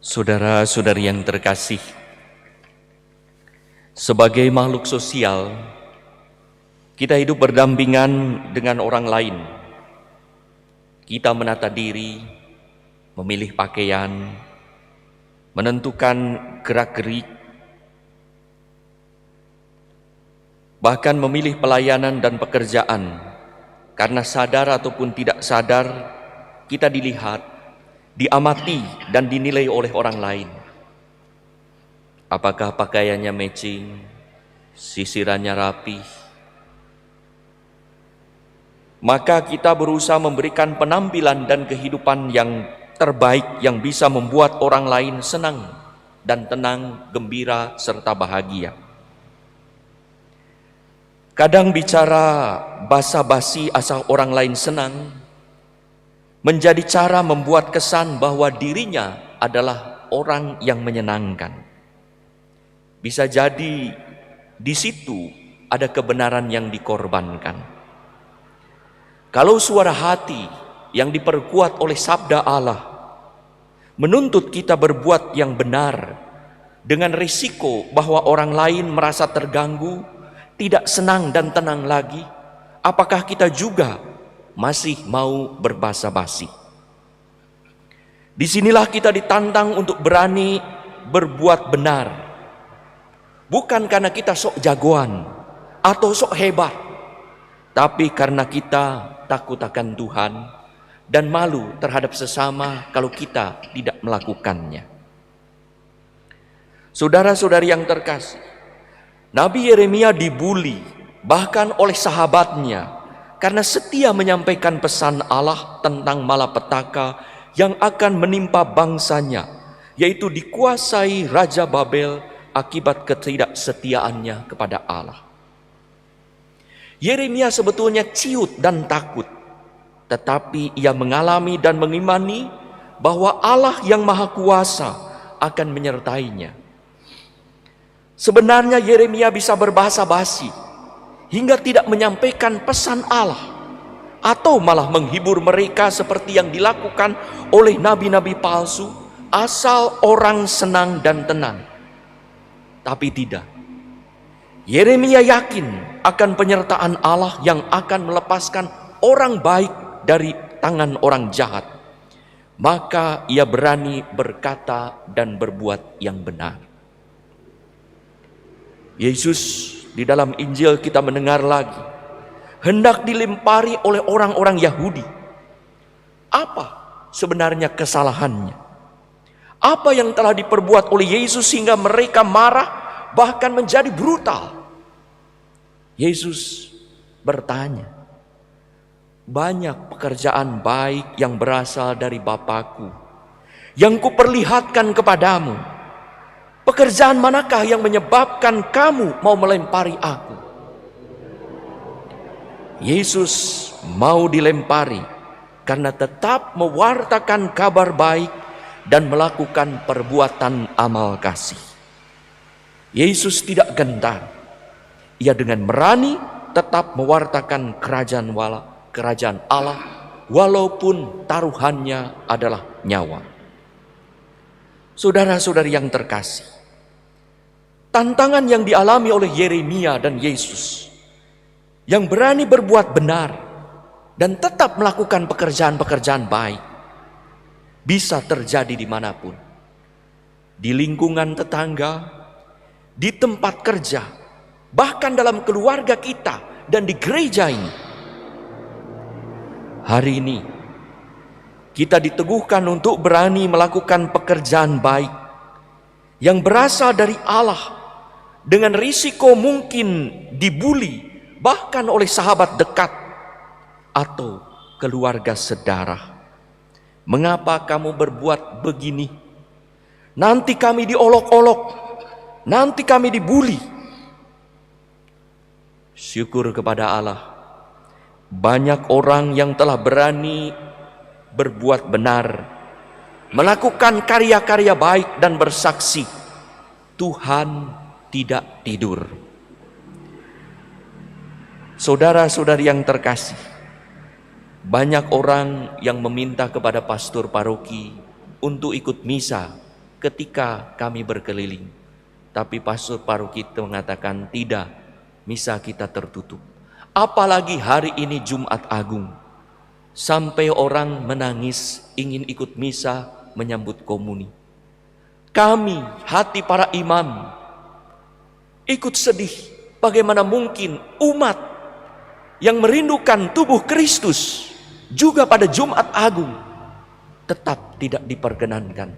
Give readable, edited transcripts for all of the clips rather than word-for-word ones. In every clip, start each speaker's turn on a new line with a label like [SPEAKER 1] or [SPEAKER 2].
[SPEAKER 1] Saudara-saudari yang terkasih, sebagai makhluk sosial, kita hidup berdampingan dengan orang lain. Kita menata diri, memilih pakaian, menentukan gerak-gerik, bahkan memilih pelayanan dan pekerjaan. Karena sadar ataupun tidak sadar, kita dilihat, diamati dan dinilai oleh orang lain. Apakah pakaiannya matching, sisirannya rapi? Maka kita berusaha memberikan penampilan dan kehidupan yang terbaik yang bisa membuat orang lain senang dan tenang, gembira, serta bahagia. Kadang bicara basa-basi asal orang lain senang menjadi cara membuat kesan bahwa dirinya adalah orang yang menyenangkan. Bisa jadi di situ ada kebenaran yang dikorbankan. Kalau suara hati yang diperkuat oleh sabda Allah menuntut kita berbuat yang benar dengan risiko bahwa orang lain merasa terganggu, tidak senang dan tenang lagi, apakah kita juga masih mau berbasa-basi? Disinilah kita ditantang untuk berani berbuat benar. Bukan karena kita sok jagoan atau sok hebat, tapi karena kita takut akan Tuhan dan malu terhadap sesama kalau kita tidak melakukannya. Saudara-saudari yang terkasih, Nabi Yeremia dibuli bahkan oleh sahabatnya karena setia menyampaikan pesan Allah tentang malapetaka yang akan menimpa bangsanya, yaitu dikuasai Raja Babel akibat ketidaksetiaannya kepada Allah. Yeremia sebetulnya ciut dan takut, tetapi ia mengalami dan mengimani bahwa Allah yang Maha Kuasa akan menyertainya. Sebenarnya Yeremia bisa berbahasa basi hingga tidak menyampaikan pesan Allah, atau malah menghibur mereka seperti yang dilakukan oleh nabi-nabi palsu asal orang senang dan tenang. Tapi tidak. Yeremia yakin akan penyertaan Allah yang akan melepaskan orang baik dari tangan orang jahat. Maka ia berani berkata dan berbuat yang benar. Yesus di dalam Injil kita mendengar lagi hendak dilempari oleh orang-orang Yahudi. Apa sebenarnya kesalahannya? Apa yang telah diperbuat oleh Yesus sehingga mereka marah bahkan menjadi brutal? Yesus bertanya, banyak pekerjaan baik yang berasal dari Bapakku yang kuperlihatkan kepadamu. Pekerjaan manakah yang menyebabkan kamu mau melempari aku? Yesus mau dilempari karena tetap mewartakan kabar baik dan melakukan perbuatan amal kasih. Yesus tidak gentar. Ia dengan berani tetap mewartakan kerajaan Allah walaupun taruhannya adalah nyawa. Saudara-saudari yang terkasih, tantangan yang dialami oleh Yeremia dan Yesus yang berani berbuat benar dan tetap melakukan pekerjaan-pekerjaan baik bisa terjadi dimanapun. Di lingkungan tetangga, di tempat kerja, bahkan dalam keluarga kita dan di gereja ini. Hari ini kita diteguhkan untuk berani melakukan pekerjaan baik yang berasal dari Allah dengan risiko mungkin dibuli bahkan oleh sahabat dekat atau keluarga saudara. Mengapa kamu berbuat begini? Nanti kami diolok-olok, nanti kami dibuli. Syukur kepada Allah, banyak orang yang telah berani berbuat benar, melakukan karya-karya baik dan bersaksi, Tuhan tidak tidur. Saudara-saudari yang terkasih, banyak orang yang meminta kepada pastor paroki untuk ikut misa ketika kami berkeliling. Tapi pastor paruh kita mengatakan tidak, misa kita tertutup. Apalagi hari ini Jumat Agung. Sampai orang menangis ingin ikut misa menyambut komuni. Kami, hati para imam, ikut sedih. Bagaimana mungkin umat yang merindukan tubuh Kristus juga pada Jumat Agung tetap tidak diperkenankan.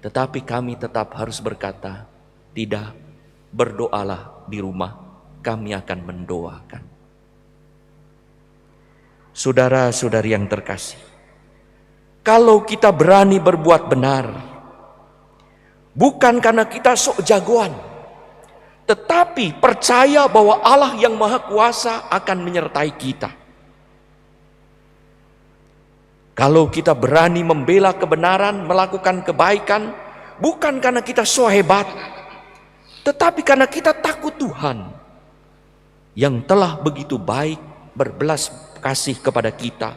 [SPEAKER 1] Tetapi kami tetap harus berkata, tidak, berdoalah di rumah, kami akan mendoakan. Saudara-saudari yang terkasih, kalau kita berani berbuat benar, bukan karena kita sok jagoan, tetapi percaya bahwa Allah yang Maha Kuasa akan menyertai kita. Kalau kita berani membela kebenaran, melakukan kebaikan, bukan karena kita so hebat, tetapi karena kita takut Tuhan yang telah begitu baik berbelas kasih kepada kita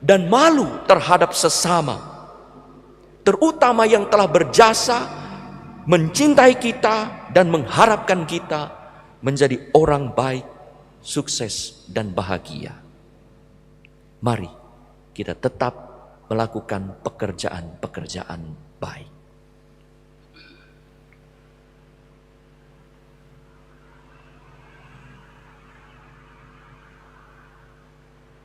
[SPEAKER 1] dan malu terhadap sesama, terutama yang telah berjasa mencintai kita dan mengharapkan kita menjadi orang baik, sukses dan bahagia. Mari kita tetap melakukan pekerjaan-pekerjaan baik.